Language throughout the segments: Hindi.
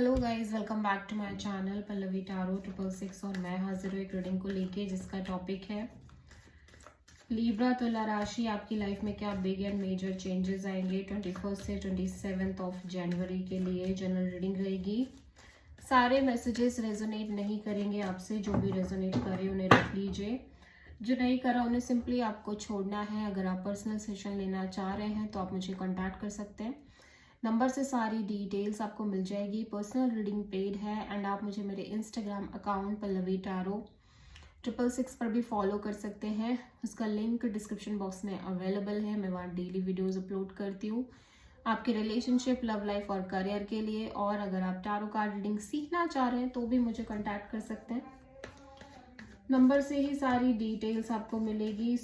Hello guys, welcome back to my channel Pallavi tarot 666 और मैं हाजिर हूँ एक रीडिंग को लेके जिसका टॉपिक है लीब्रा तुला राशि। आपकी लाइफ में क्या बिग एंड मेजर चेंजेस आएंगे 21 से 27 ऑफ जनवरी के लिए जनरल रीडिंग रहेगी। सारे मैसेजेस रेजोनेट नहीं करेंगे आपसे, जो भी रेजोनेट करे उन्हें रख लीजिए, जो नहीं करा उन्हें सिंपली आपको छोड़ना है। अगर आप पर्सनल सेशन लेना चाह रहे हैं तो आप मुझे कॉन्टैक्ट कर सकते हैं, नंबर से सारी डिटेल्स आपको मिल जाएगी। पर्सनल रीडिंग पेड है एंड आप मुझे मेरे इंस्टाग्राम अकाउंट पल्लवी टारो 666 पर भी फॉलो कर सकते हैं। उसका लिंक डिस्क्रिप्शन बॉक्स में अवेलेबल है। मैं वहाँ डेली वीडियोस अपलोड करती हूँ आपके रिलेशनशिप, लव लाइफ और करियर के लिए। और अगर आप टारो कार्ड रीडिंग सीखना चाह रहे हैं तो भी मुझे कॉन्टैक्ट कर सकते हैं, नंबर से ही सारी डिटेल्स आपको मिलेगी।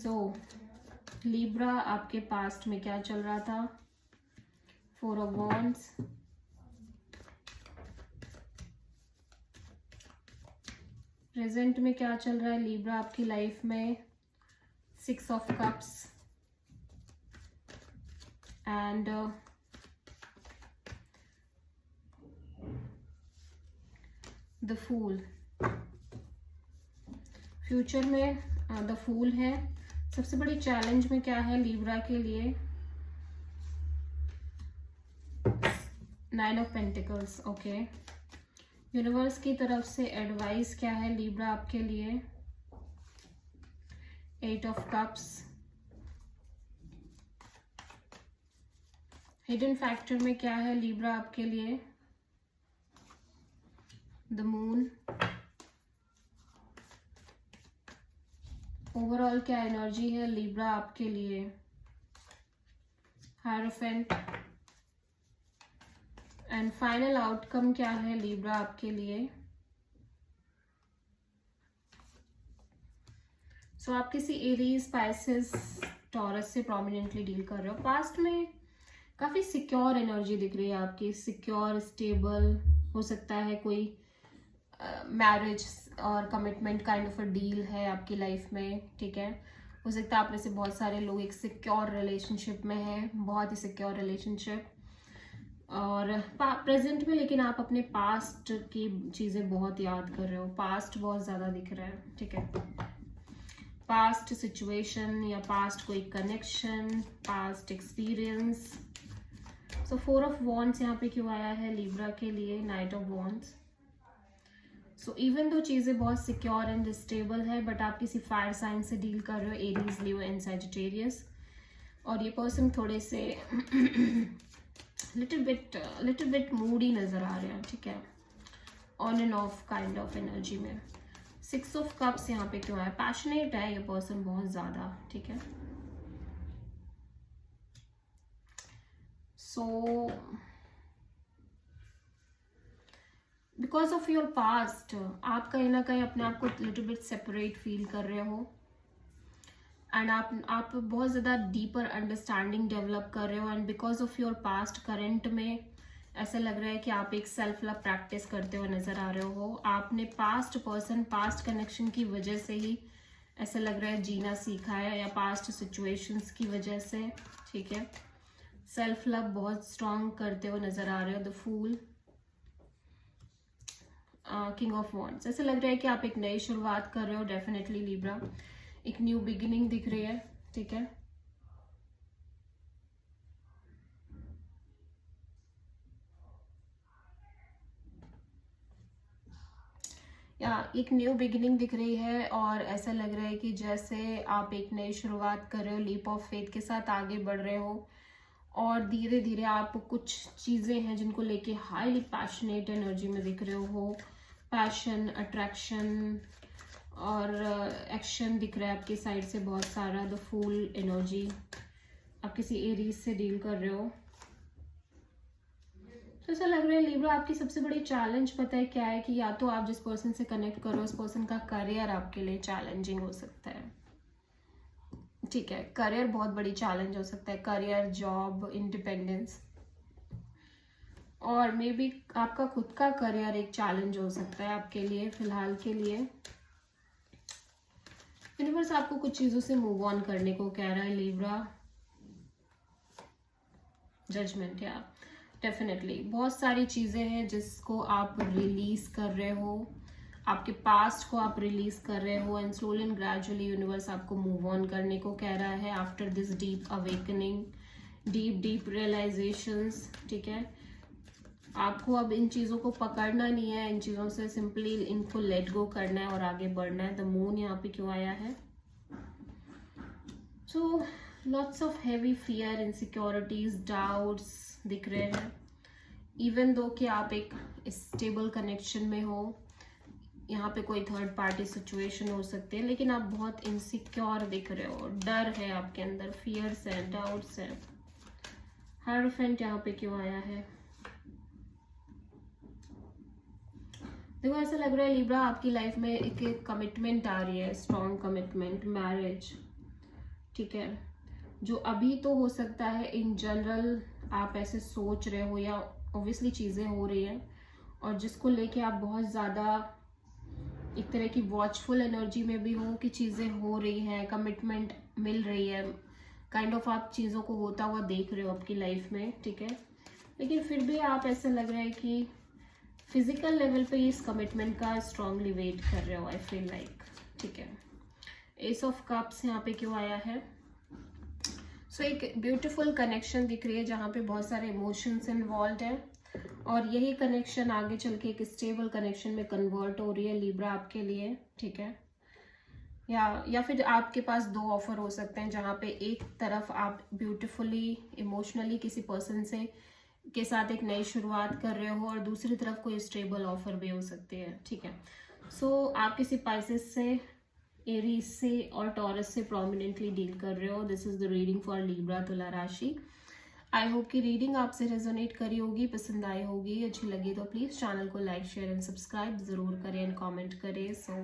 लीब्रा, आपके पास्ट में क्या चल रहा था? 4 of Wands, प्रेजेंट में क्या चल रहा है लीब्रा आपकी लाइफ में? 6 of Cups and the fool. Future में द फूल है। सबसे बड़ी चैलेंज में क्या है लीब्रा के लिए? 9 of Pentacles। ओके, यूनिवर्स की तरफ से एडवाइस क्या है लीब्रा आपके लिए? 8 of Cups। हिडन फैक्टर में क्या है लीब्रा आपके लिए? The moon. ओवरऑल क्या एनर्जी है लीब्रा आपके लिए? हायरोफेंट। एंड फाइनल आउटकम क्या है लीब्रा आपके लिए? आप किसी एरीज, स्पाइसेस, टॉरस से प्रोमिनेंटली डील कर रहे हो। पास्ट में काफी सिक्योर एनर्जी दिख रही है आपकी, सिक्योर, स्टेबल। हो सकता है कोई मैरिज और commitment kind of a deal है आपकी लाइफ में, ठीक है। हो सकता है आप में से बहुत सारे लोग एक सिक्योर रिलेशनशिप में हैं, बहुत ही सिक्योर रिलेशनशिप। और प्रेजेंट में लेकिन आप अपने पास्ट की चीजें बहुत याद कर रहे हो, पास्ट बहुत ज्यादा दिख रहा है, ठीक है। पास्ट सिचुएशन या पास्ट कोई connection, past experience. 4 of wands यहाँ पे क्यों आया है लीब्रा के लिए? Night of wands. Even though चीजें बहुत सिक्योर एंड स्टेबल है, बट आप किसी फायर साइन से डील कर रहे हो, एरीज, लियो एंड सैजिटेरियस। और ये पर्सन थोड़े से लिटिल बिट मूडी नजर आ रहे हैं, ठीक है, on end of kind of energy में। 6 ऑफ कप्स यहाँ पे क्यों है? पैशनेट है ये पर्सन बहुत ज्यादा, ठीक है। बिकॉज ऑफ योर पास्ट आप कहीं ना कहीं अपने आप को लिटिल बिट सेपरेट फील कर रहे हो एंड आप बहुत ज़्यादा डीपर अंडरस्टैंडिंग डेवलप कर रहे हो। And because of your past current में ऐसा लग रहा है कि आप एक सेल्फ लव प्रैक्टिस करते हुए नजर आ रहे हो। आपने पास्ट पर्सन, पास्ट कनेक्शन की वजह से ही ऐसा लग रहा है जीना सीखा है, या पास्ट सिचुएशंस की वजह से, ठीक है। सेल्फ लव बहुत स्ट्रॉन्ग करते हुए नजर आ रहे हो। The fool, king of wands. ऐसा लग रहा है कि आप एक नई शुरुआत कर रहे हो, डेफिनेटली लीब्रा, एक न्यू बिगिनिंग दिख रही है, ठीक है। या एक न्यू बिगिनिंग दिख रही है और ऐसा लग रहा है कि जैसे आप एक नई शुरुआत कर रहे हो, लीप ऑफ फेथ के साथ आगे बढ़ रहे हो और धीरे धीरे आप कुछ चीजें हैं जिनको लेके हाईली पैशनेट एनर्जी में दिख रहे हो। पैशन, अट्रैक्शन और एक्शन दिख रहा है आपकी साइड से बहुत सारा। द फूल एनर्जी, आप किसी एरीज से डील कर रहे हो। तो ऐसा लग रहा है लीब्रा आपकी सबसे बड़ी चैलेंज पता है क्या है? कि या तो आप जिस पर्सन से कनेक्ट करो उस पर्सन का करियर आपके लिए चैलेंजिंग हो सकता है, ठीक है। करियर बहुत बड़ी चैलेंज हो सकता है, करियर, जॉब, इंडिपेंडेंस। और मे बी आपका खुद का करियर एक चैलेंज हो सकता है आपके लिए फिलहाल के लिए। यूनिवर्स आपको कुछ चीजों से मूव ऑन करने को कह रहा है लीब्रा। जजमेंट, या डेफिनेटली बहुत सारी चीजें हैं जिसको आप रिलीज कर रहे हो, आपके पास्ट को आप रिलीज कर रहे हो, and slowly and gradually universe आपको मूव ऑन करने को कह रहा है after this deep awakening, deep realisations. ठीक है, आपको अब इन चीज़ों को पकड़ना नहीं है, इन चीज़ों से सिंपली इनको लेट गो करना है और आगे बढ़ना है। द मून यहाँ पे क्यों आया है? So lots of heavy fear, insecurities, doubts दिख रहे हैं। इवन दो कि आप एक स्टेबल कनेक्शन में हो, यहाँ पे कोई थर्ड पार्टी सिचुएशन हो सकती है, लेकिन आप बहुत इनसिक्योर दिख रहे हो, डर है आपके अंदर, फियर्स हैं, डाउट्स हैं। हायरोफेंट यहाँ पे क्यों आया है? देखो ऐसा लग रहा है लिब्रा आपकी लाइफ में एक कमिटमेंट आ रही है, स्ट्रॉन्ग कमिटमेंट, मैरिज। ठीक है, जो अभी तो हो सकता है इन जनरल आप ऐसे सोच रहे हो या ऑब्वियसली चीज़ें हो रही हैं, और जिसको लेके आप बहुत ज़्यादा एक तरह की वॉचफुल एनर्जी में भी हो कि चीज़ें हो रही हैं, कमिटमेंट मिल रही है, काइंड ऑफ आप चीज़ों को होता हुआ देख रहे हो आपकी लाइफ में। ठीक है, लेकिन फिर भी आप ऐसा लग रहा है कि फिजिकल लेवल पे इस कमिटमेंट का स्ट्रांगली वेट कर रहे हो, आई फील लाइक। ठीक है, एस ऑफ कप्स यहाँ पे क्यों आया है? सो एक ब्यूटीफुल कनेक्शन दिख रही है जहाँ पे बहुत सारे इमोशंस इन्वॉल्व है, और यही कनेक्शन आगे चल के एक स्टेबल कनेक्शन में कन्वर्ट हो रही है लिब्रा आपके लिए। ठीक है, या फिर आपके पास दो ऑफर हो सकते हैं, जहाँ पे एक तरफ आप ब्यूटीफुली इमोशनली किसी पर्सन से के साथ एक नई शुरुआत कर रहे हो, और दूसरी तरफ कोई स्टेबल ऑफर भी हो सकती है। ठीक है, सो आप किसी पाइसेस से, एरीज से और टॉरस से प्रोमिनेंटली डील कर रहे हो। This is the reading for Libra तुला राशि। आई होप कि रीडिंग आपसे रेजोनेट करी होगी, पसंद आई होगी। अच्छी लगी तो प्लीज़ चैनल को लाइक, शेयर एंड सब्सक्राइब ज़रूर करें एंड कमेंट करें। सो